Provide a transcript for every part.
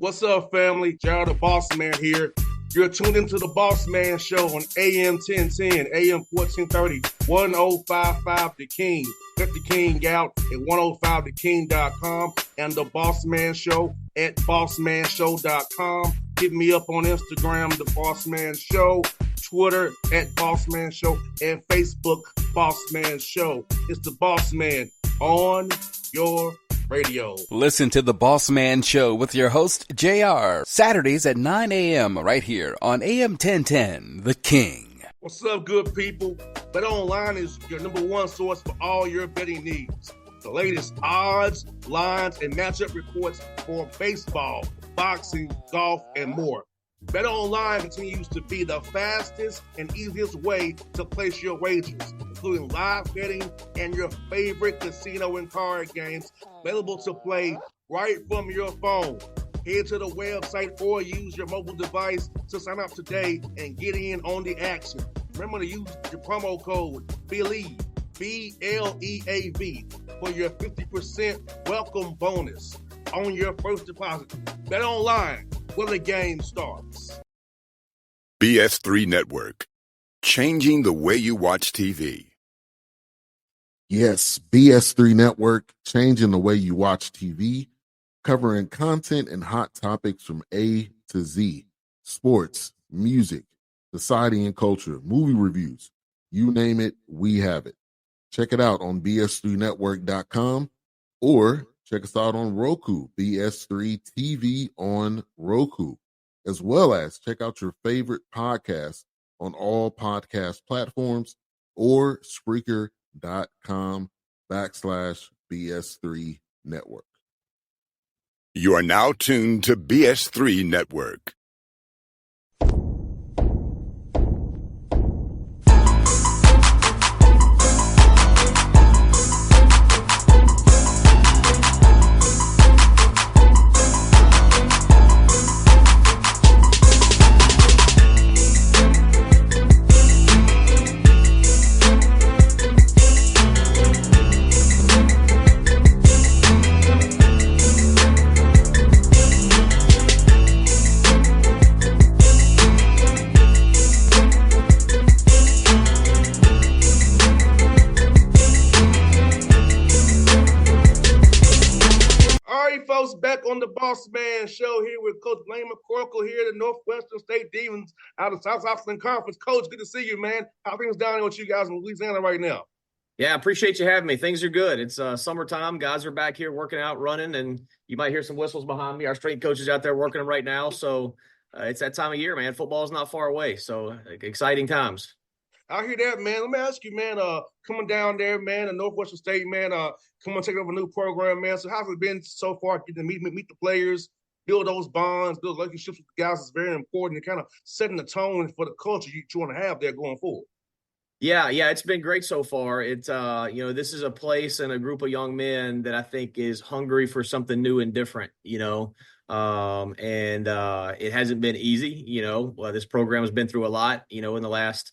What's up, family? Gerald the Bossman here. You're tuned into the Bossman Show on AM 1010, AM 1430, 1055 The King. Let the King out at 105theking.com and the Bossman Show at bossmanshow.com. Hit me up on Instagram, The Bossman Show, Twitter at Bossman Show, and Facebook, Bossman Show. It's the Bossman on your radio. Listen to the Bossman Show with your host, JR, Saturdays at 9 a.m. right here on AM 1010, The King. What's up, good people? BetOnline is your number one source for all your betting needs. The latest odds, lines, and matchup reports for baseball, boxing, golf, and more. BetOnline continues to be the fastest and easiest way to place your wagers, including live betting and your favorite casino and card games available to play right from your phone. Head to the website or use your mobile device to sign up today and get in on the action. Remember to use your promo code BELIEVE, B-L-E-A-V, for your 50% welcome bonus on your first deposit. BetOnline, where the game starts. BS3 Network, changing the way you watch TV. Yes, BS3 Network, changing the way you watch TV, covering content and hot topics from A to Z, sports, music, society and culture, movie reviews, you name it, we have it. Check it out on bs3network.com or check us out on Roku, BS3 TV on Roku, as well as check out your favorite podcast on all podcast platforms or Spreaker.com/BS3 Network. You are now tuned to BS3 Network. Back on the Bossman Show here with Coach Blaine McCorkle here, the Northwestern State Demons out of South Southland Conference. Coach, good to see you, man. How things down there with you guys in Louisiana right now? Yeah, appreciate you having me. Things are good. It's summertime. Guys are back here working out, running, and you might hear some whistles behind me. Our strength coach is out there working right now. So it's that time of year, man. Football is not far away. So exciting times. I hear that, man. Let me ask you, man, coming down there, man, in Northwestern State, man, coming take over a new program, man. So how's it been so far getting to meet the players, build those bonds, build relationships with the guys is very important and kind of setting the tone for the culture you want to have there going forward? Yeah, it's been great so far. It's this is a place and a group of young men that I think is hungry for something new and different, and it hasn't been easy. This program has been through a lot, in the last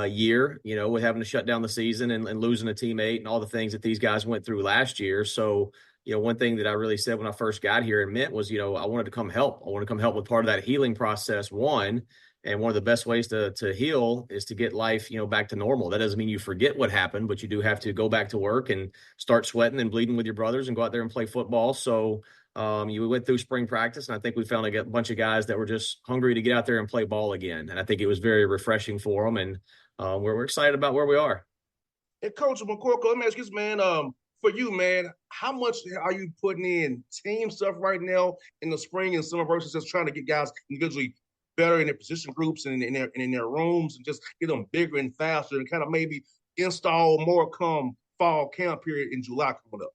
year, with having to shut down the season and losing a teammate and all the things that these guys went through last year. So, one thing that I really said when I first got here and meant was, I wanted to come help. I want to come help with part of that healing process, one. And one of the best ways to heal is to get life, back to normal. That doesn't mean you forget what happened, but you do have to go back to work and start sweating and bleeding with your brothers and go out there and play football. So we went through spring practice, and I think we found a bunch of guys that were just hungry to get out there and play ball again. And I think it was very refreshing for them. And we're excited about where we are. And Coach McCorkle, let me ask you this, man. For you, man, how much are you putting in team stuff right now in the spring and summer versus just trying to get guys individually better in their position groups and in their rooms and just get them bigger and faster and kind of maybe install more come fall camp period in July coming up?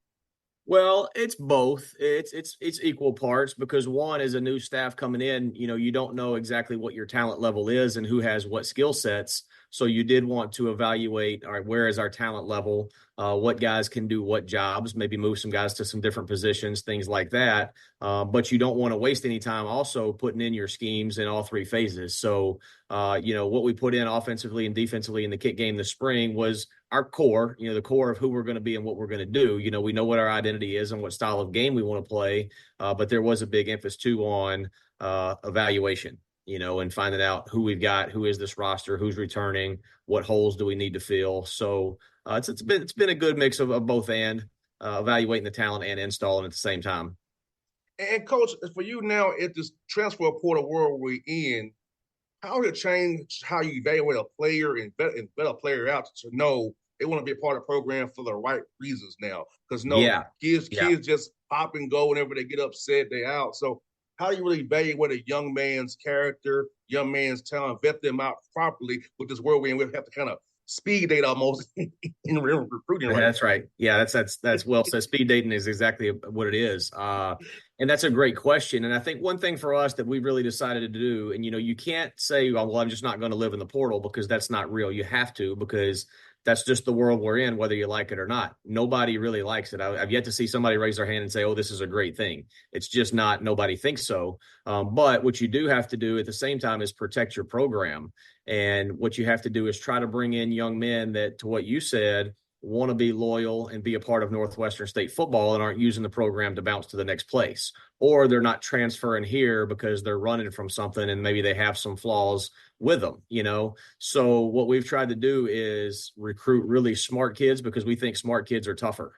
Well, it's both. It's equal parts because one is a new staff coming in. You don't know exactly what your talent level is and who has what skill sets. So you did want to evaluate, all right, where is our talent level? what guys can do what jobs, maybe move some guys to some different positions, things like that. But you don't want to waste any time also putting in your schemes in all three phases. So, what we put in offensively and defensively in the kick game this spring was our core, the core of who we're going to be and what we're going to do. We know what our identity is and what style of game we want to play. But there was a big emphasis too on evaluation, and finding out who we've got, who is this roster, who's returning, what holes do we need to fill. So it's been a good mix of both and evaluating the talent and installing at the same time. And Coach, for you now at this transfer portal world we're in, how has it changed how you evaluate a player and vet a player out to know they want to be a part of the program for the right reasons now? Because kids just pop and go whenever they get upset, they out. So how do you really evaluate a young man's character, young man's talent, vet them out properly with this world we have to kind of speed date almost in recruiting? Right? That's right. Yeah, that's well said. Speed dating is exactly what it is. And that's a great question. And I think one thing for us that we really decided to do, and you can't say, well, I'm just not going to live in the portal, because that's not real. You have to, because that's just the world we're in, whether you like it or not. Nobody really likes it. I've yet to see somebody raise their hand and say, oh, this is a great thing. It's just not, nobody thinks so. But what you do have to do at the same time is protect your program. And what you have to do is try to bring in young men that, to what you said, want to be loyal and be a part of Northwestern State football and aren't using the program to bounce to the next place. Or they're not transferring here because they're running from something and maybe they have some flaws with them, So what we've tried to do is recruit really smart kids, because we think smart kids are tougher.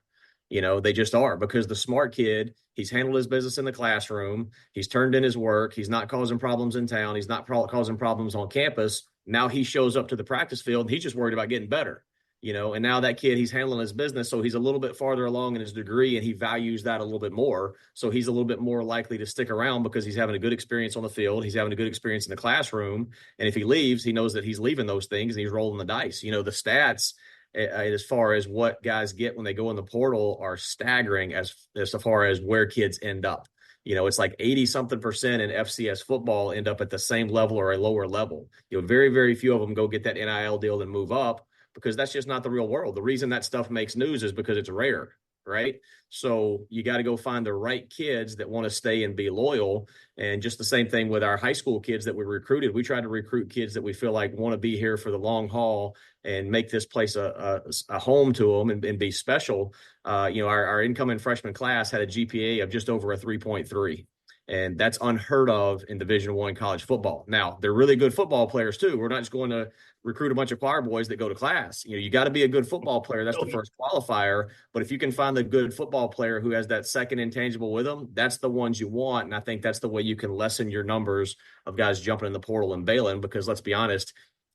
They just are, because the smart kid, he's handled his business in the classroom. He's turned in his work. He's not causing problems in town. He's not causing problems on campus. Now he shows up to the practice field and he's just worried about getting better. And now that kid, he's handling his business. So he's a little bit farther along in his degree and he values that a little bit more. So he's a little bit more likely to stick around because he's having a good experience on the field. He's having a good experience in the classroom. And if he leaves, he knows that he's leaving those things and he's rolling the dice. The stats as far as what guys get when they go in the portal are staggering as far as where kids end up. It's like 80-something% in FCS football end up at the same level or a lower level. Very, very few of them go get that NIL deal and move up, because that's just not the real world. The reason that stuff makes news is because it's rare, right? So you got to go find the right kids that want to stay and be loyal. And just the same thing with our high school kids that we recruited. We tried to recruit kids that we feel like want to be here for the long haul and make this place a home to them and be special. Our incoming freshman class had a GPA of just over a 3.3. And that's unheard of in Division I college football. Now, they're really good football players too. We're not just going to recruit a bunch of choir boys that go to class. You got to be a good football player. That's the first qualifier. But if you can find the good football player who has that second intangible with them, that's the ones you want. And I think that's the way you can lessen your numbers of guys jumping in the portal and bailing, because let's be honest,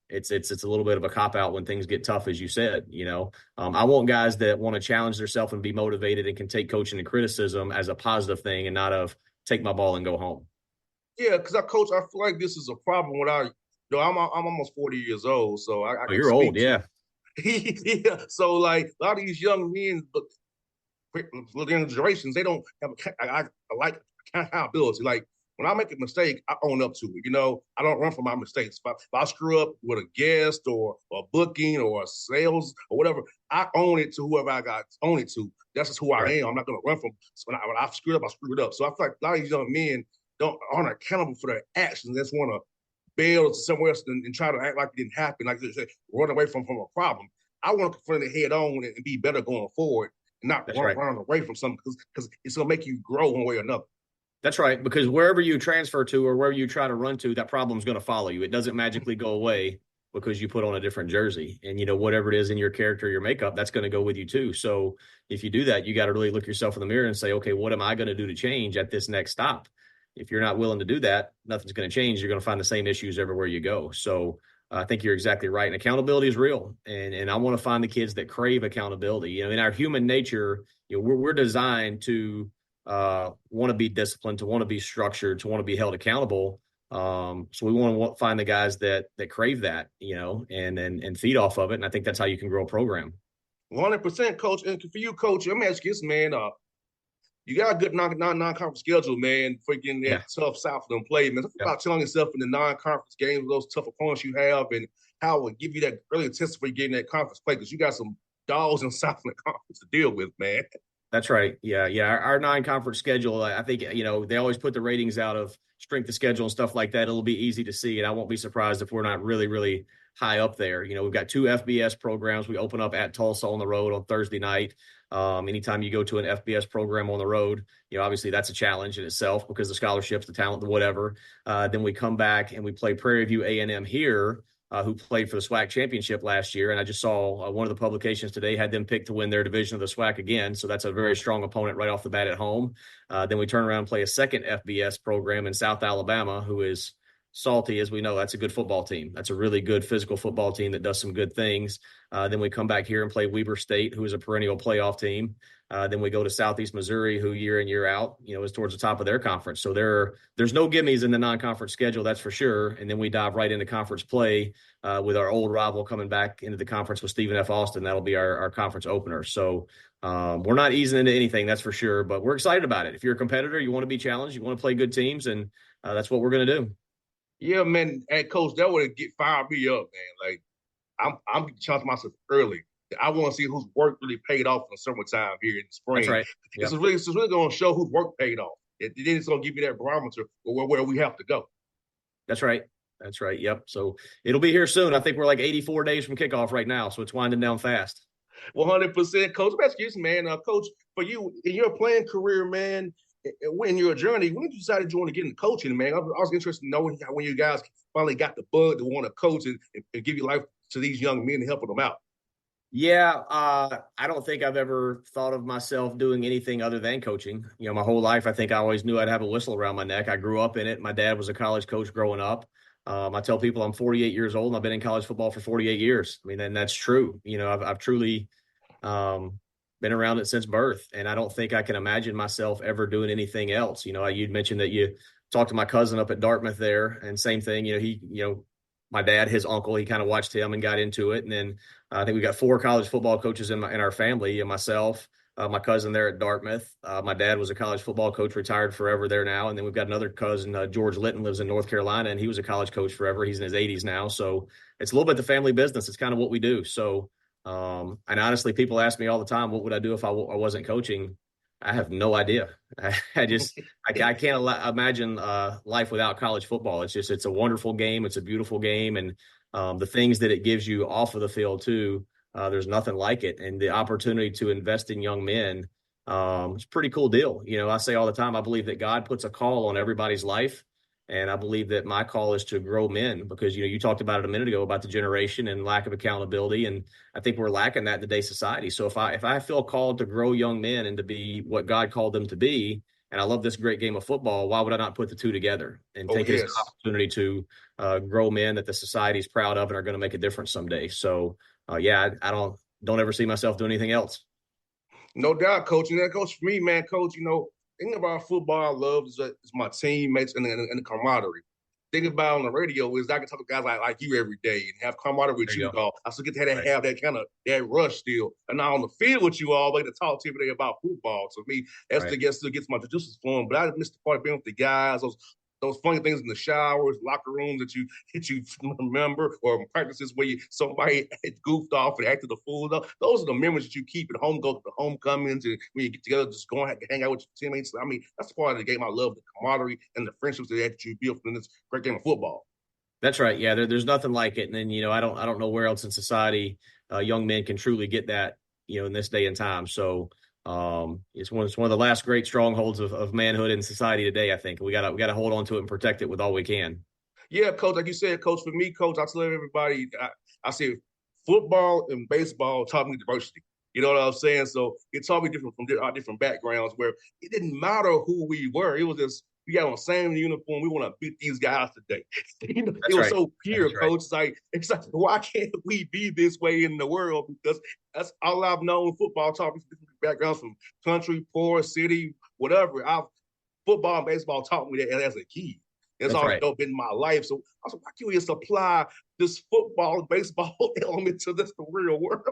it's a little bit of a cop-out when things get tough, as you said. I want guys that want to challenge themselves and be motivated and can take coaching and criticism as a positive thing and not of take my ball and go home. Yeah, because I feel like this is a problem with our I'm almost 40 years old, so I can you're old, yeah. Yeah. So like a lot of these young men, within generations, they don't have I like accountability. Like when I make a mistake, I own up to it. I don't run from my mistakes. If I screw up with a guest or a booking or a sales or whatever, I own it to whoever I got own it to. That's just who I am. I'm not going to run from. So when I screwed up, I screwed up. So I feel like a lot of these young men aren't accountable for their actions. They just want to bail somewhere else and try to act like it didn't happen, like they say, run away from a problem. I want to confront it head on and be better going forward, and not run away from something, because it's going to make you grow one way or another. That's right, because wherever you transfer to or wherever you try to run to, that problem's going to follow you. It doesn't magically go away because you put on a different jersey. And, whatever it is in your character, your makeup, that's going to go with you too. So if you do that, you got to really look yourself in the mirror and say, okay, what am I going to do to change at this next stop? If you're not willing to do that, nothing's going to change. You're going to find the same issues everywhere you go. So I think you're exactly right. And accountability is real. And I want to find the kids that crave accountability. In our human nature, we're designed to want to be disciplined, to want to be structured, to want to be held accountable. So we want to find the guys that crave that, and feed off of it. And I think that's how you can grow a program. 100%, Coach. And for you, Coach, let me ask you this, man. You got a good non-conference schedule, man, for getting that tough South them play, man. Talk about telling yourself in the non-conference games, those tough opponents you have, and how it will give you that early test for getting that conference play, because you got some dogs in Southland Conference to deal with, man. That's right. Yeah. Yeah. Our non-conference schedule, I think, they always put the ratings out of strength of schedule and stuff like that. It'll be easy to see. And I won't be surprised if we're not really, really high up there. We've got 2 FBS programs. We open up at Tulsa on the road on Thursday night. Anytime you go to an FBS program on the road, obviously that's a challenge in itself because the scholarships, the talent, the whatever. Then we come back and we play Prairie View A&M here, who played for the SWAC championship last year. And I just saw one of the publications today had them picked to win their division of the SWAC again. So that's a very strong opponent right off the bat at home. Then we turn around and play a second FBS program in South Alabama, who is salty, as we know. That's a good football team. That's a really good physical football team that does some good things. Then we come back here and play Weber State, who is a perennial playoff team. Then we go to Southeast Missouri, who year in, year out, is towards the top of their conference. So there's no gimmies in the non-conference schedule, that's for sure. And then we dive right into conference play with our old rival coming back into the conference with Stephen F. Austin. That'll be our conference opener. So we're not easing into anything, that's for sure. But we're excited about it. If you're a competitor, you want to be challenged, you want to play good teams, and that's what we're going to do. Yeah, man. And Coach, that would get fired me up, man. Like, I'm challenging myself early. I want to see whose work really paid off in the summertime here in the spring. That's right. Yep. It's really going to show whose work paid off. Then it's going to give you that barometer where we have to go. That's right. That's right. Yep. So it'll be here soon. I think we're like 84 days from kickoff right now, so it's winding down fast. 100%, Coach. Excuse me, man. Coach, for you in your playing career, man, in your journey, when did you decide to join to get into coaching, man? I was interested to know when you guys finally got the bug to want to coach and give your life to these young men and helping them out. Yeah, I don't think I've ever thought of myself doing anything other than coaching. My whole life, I think I always knew I'd have a whistle around my neck. I grew up in it. My dad was a college coach growing up. I tell people I'm 48 years old and I've been in college football for 48 years. I mean, and that's true. I've truly been around it since birth, and I don't think I can imagine myself ever doing anything else. You'd mentioned that you talked to my cousin up at Dartmouth there, and same thing. My dad, his uncle, he kind of watched him and got into it. And then I think we got 4 college football coaches in our family, and myself, my cousin there at Dartmouth. My dad was a college football coach, retired forever there now. And then we've got another cousin, George Litton, lives in North Carolina, and he was a college coach forever. He's in his 80s now. So it's a little bit the family business. It's kind of what we do. So, and honestly, people ask me all the time, what would I do if I wasn't coaching? I have no idea. I can't imagine life without college football. It's a wonderful game. It's a beautiful game. And the things that it gives you off of the field too, there's nothing like it. And the opportunity to invest in young men, it's a pretty cool deal. I say all the time, I believe that God puts a call on everybody's life. And I believe that my call is to grow men because, you talked about it a minute ago about the generation and lack of accountability. And I think we're lacking that in today's society. So if I feel called to grow young men and to be what God called them to be, and I love this great game of football, why would I not put the two together and take it as an opportunity to grow men that the society is proud of and are going to make a difference someday? So, I don't ever see myself doing anything else. No doubt, Coach. And that goes for me, man, Coach, thing about football I love is my teammates and the camaraderie. Thing about on the radio is I can talk to guys like you every day and have camaraderie with you all. I still get to have that kind of that rush still. And now on the field with you all, like to talk to every day about football. So me, that still gets my juices flowing. But I miss the part of being with the guys, those funny things in the showers, locker rooms that you remember, or practices where somebody goofed off and acted a fool. Those are the memories that you keep at home, go to the homecomings, and when you get together, just go and hang out with your teammates. I mean, that's part of the game I love, the camaraderie and the friendships that you build from this great game of football. That's right. Yeah, there's nothing like it. And then, I don't know where else in society young men can truly get that, in this day and time. So, it's one of the last great strongholds of manhood in society today. I think we gotta hold on to it and protect it with all we can. Yeah, Coach, like you said, Coach, for me, Coach, I tell everybody, I say football and baseball taught me diversity. You know what I'm saying? So it taught me different from our different backgrounds where it didn't matter who we were. It was just, we got on the same uniform. We want to beat these guys today. It was so pure, Coach. It's like, why can't we be this way in the world? Because that's all I've known. Football taught me different backgrounds from country, poor, city, whatever. Football and baseball taught me that as a kid. It's always been in my life. So I was like, why can't we just apply this football and baseball element to this the real world?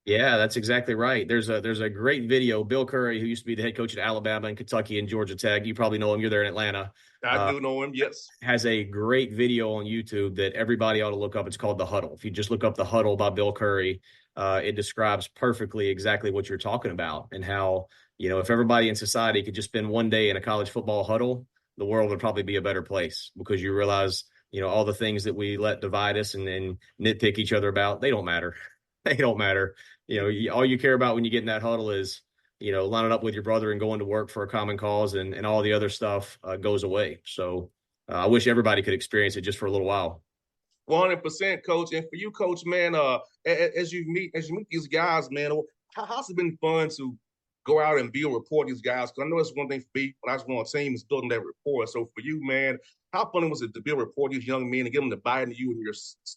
Yeah, that's exactly right. There's a great video. Bill Curry, who used to be the head coach at Alabama and Kentucky and Georgia Tech. You probably know him. You're there in Atlanta. I do know him, yes. Has a great video on YouTube that everybody ought to look up. It's called The Huddle. If you just look up The Huddle by Bill Curry, it describes perfectly exactly what you're talking about, and how, if everybody in society could just spend one day in a college football huddle, the world would probably be a better place, because you realize, all the things that we let divide us and nitpick each other about, they don't matter. They don't matter. All you care about when you get in that huddle is, lining up with your brother and going to work for a common cause, and all the other stuff goes away. So I wish everybody could experience it just for a little while. 100%, coach. And for you, coach, man, as you meet these guys, man, how's it been fun to go out and build rapport with these guys? Because I know it's one thing for me when I was on a team is building that rapport. So for you, man, how fun was it to build rapport with these young men and get them to buy into you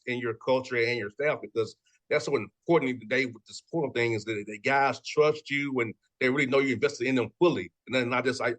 and your culture and your staff? Because that's so important today with the sport thing, is that the guys trust you and they really know you invested in them fully. And then not just on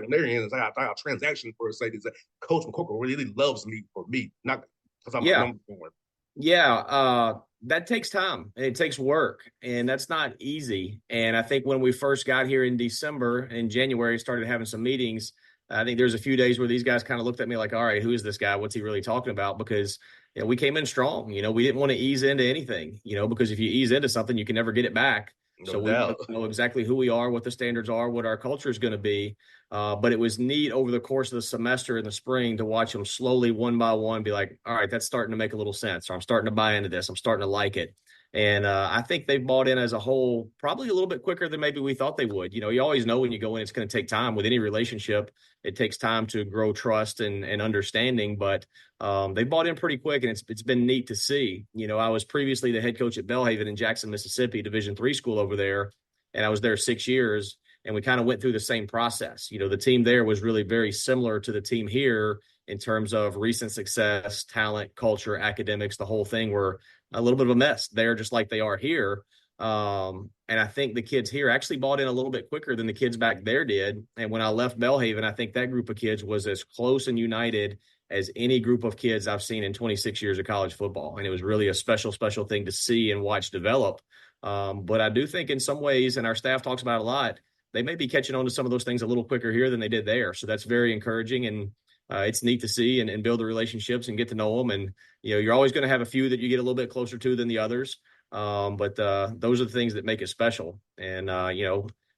their end, it's like a transaction per se. Is that Coach McCorkle really loves me for me, not because I'm a number one. Yeah. That takes time and it takes work, and that's not easy. And I think when we first got here in December and January, started having some meetings, I think there's a few days where these guys kind of looked at me like, all right, who is this guy? What's he really talking about? Because we came in strong. We didn't want to ease into anything, because if you ease into something, you can never get it back. No so doubt. We know exactly who we are, what the standards are, what our culture is going to be. But it was neat over the course of the semester in the spring to watch them slowly, one by one, be like, all right, that's starting to make a little sense. Or I'm starting to buy into this. I'm starting to like it. And I think they've bought in as a whole probably a little bit quicker than maybe we thought they would. You always know when you go in, it's going to take time with any relationship. It takes time to grow trust and understanding, but they bought in pretty quick, and it's been neat to see. I was previously the head coach at Belhaven in Jackson, Mississippi, Division III school over there, and I was there 6 years, and we kind of went through the same process. The team there was really very similar to the team here in terms of recent success, talent, culture, academics. The whole thing were a little bit of a mess there, just like they are here. And I think the kids here actually bought in a little bit quicker than the kids back there did. And when I left Belhaven, I think that group of kids was as close and united as any group of kids I've seen in 26 years of college football. And it was really a special, special thing to see and watch develop. But I do think in some ways, and our staff talks about it a lot, they may be catching on to some of those things a little quicker here than they did there. So that's very encouraging. And it's neat to see and build the relationships and get to know them. And, you're always going to have a few that you get a little bit closer to than the others. But those are the things that make it special. And,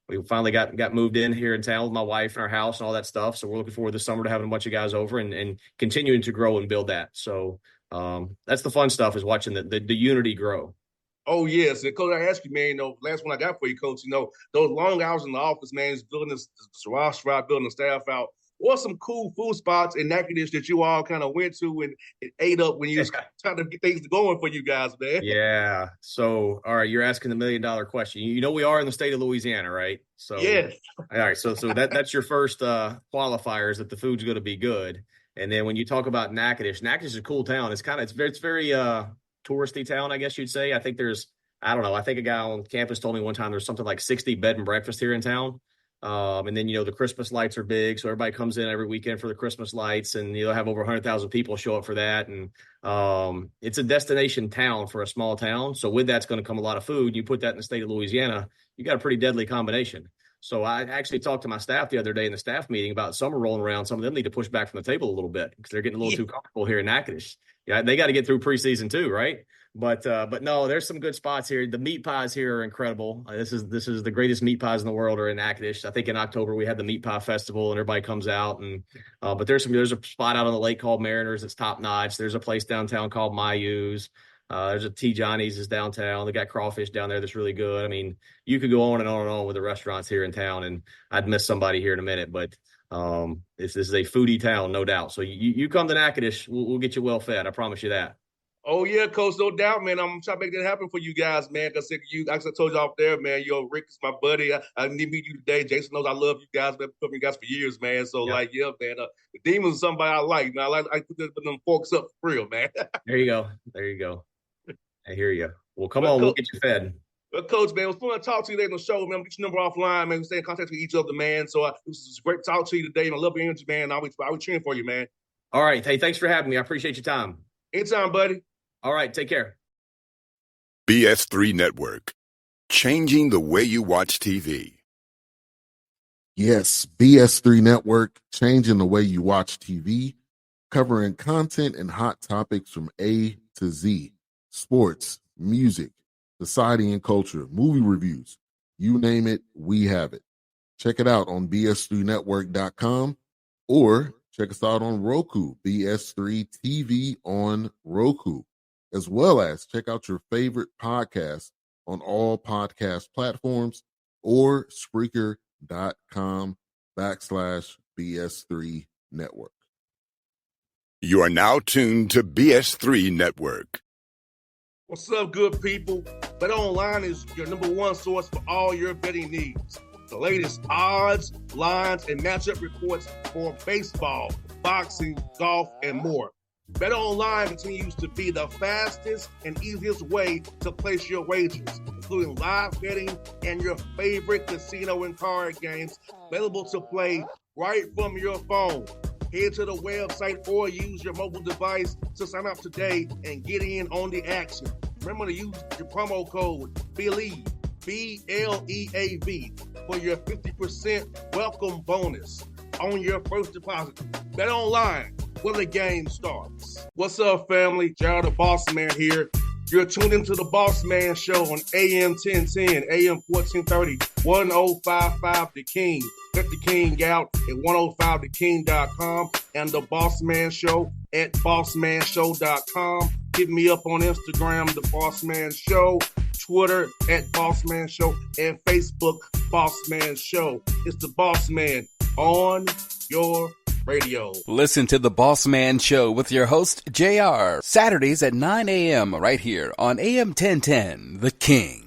we finally got moved in here in town with my wife and our house and all that stuff. So we're looking forward this summer to having a bunch of guys over and continuing to grow and build that. So that's the fun stuff, is watching the unity grow. Oh, yes. And Coach, I asked you, man, last one I got for you, Coach, those long hours in the office, man, is building this roster out, building the staff out. What are some cool food spots in Natchitoches that you all kind of went to and ate up when you was trying to get things going for you guys, man? Yeah. So, all right, you're asking the $1 million question. We are in the state of Louisiana, right? So, yes. All right. So that's your first qualifier, is that the food's going to be good. And then when you talk about Natchitoches is a cool town. It's very touristy town, I guess you'd say. I think I think a guy on campus told me one time there's something like 60 bed and breakfast here in town. And then, the Christmas lights are big. So everybody comes in every weekend for the Christmas lights, and you'll have over 100,000 people show up for that. And it's a destination town for a small town. So with that's going to come a lot of food. You put that in the state of Louisiana, you got a pretty deadly combination. So I actually talked to my staff the other day in the staff meeting about summer rolling around. Some of them need to push back from the table a little bit because they're getting a little too comfortable here in Natchitoches. Yeah, they got to get through preseason too, right? But no, there's some good spots here. The meat pies here are incredible. This is the greatest meat pies in the world are in Natchitoches. I think in October we had the meat pie festival and everybody comes out, and but there's a spot out on the lake called Mariners that's top notch. There's a place downtown called Mayu's. There's a T. Johnny's is downtown. They got crawfish down there that's really good. I mean, you could go on and on and on with the restaurants here in town, and I'd miss somebody here in a minute, but this is a foodie town, no doubt. So you come to Natchitoches, we'll get you well fed. I promise you that. Oh, yeah, Coach, no doubt, man. I'm trying to make that happen for you guys, man. Because I told you off there, man, Rick is my buddy. I need to meet you today. Jason knows I love you guys. I've been you guys for years, man. So, man, the Demons are somebody I like. Man, I put them forks up for real, man. There you go. I hear you. Well, come on, we'll get you fed. But Coach, man, it was fun to talk to you today on the show, man. Get your number offline, man. We stay in contact with each other, man. So it was great to talk to you today. I love your energy, man. I'll be cheering for you, man. All right. Hey, thanks for having me. I appreciate your time. Anytime, buddy. All right. Take care. BS3 Network. Changing the way you watch TV. Yes, BS3 Network, changing the way you watch TV, covering content and hot topics from A to Z, sports, music, society and culture, movie reviews. You name it, we have it. Check it out on bs3network.com or check us out on Roku, BS3 TV on Roku, as well as check out your favorite podcast on all podcast platforms or Spreaker.com/BS3 Network. You are now tuned to BS3 Network. What's up, good people? BetOnline is your number one source for all your betting needs. The latest odds, lines, and matchup reports for baseball, boxing, golf, and more. BetOnline continues to be the fastest and easiest way to place your wagers, including live betting and your favorite casino and card games available to play right from your phone. Head to the website or use your mobile device to sign up today and get in on the action. Remember to use your promo code BELIEVE, BLEAV, for your 50% welcome bonus on your first deposit. Bet online where the game starts. What's up, family? Jared the Bossman here. You're tuned into the Bossman Show on AM 1010, AM 1430, 1055 The King. Check The King out at 105theking.com and the Bossman Show at bossmanshow.com. Hit me up on Instagram, The Bossman Show, Twitter at Bossman Show, and Facebook, Bossman Show. It's the Bossman on your radio. Listen to The Bossman Show with your host, JR, Saturdays at 9 a.m. right here on AM 1010, The King.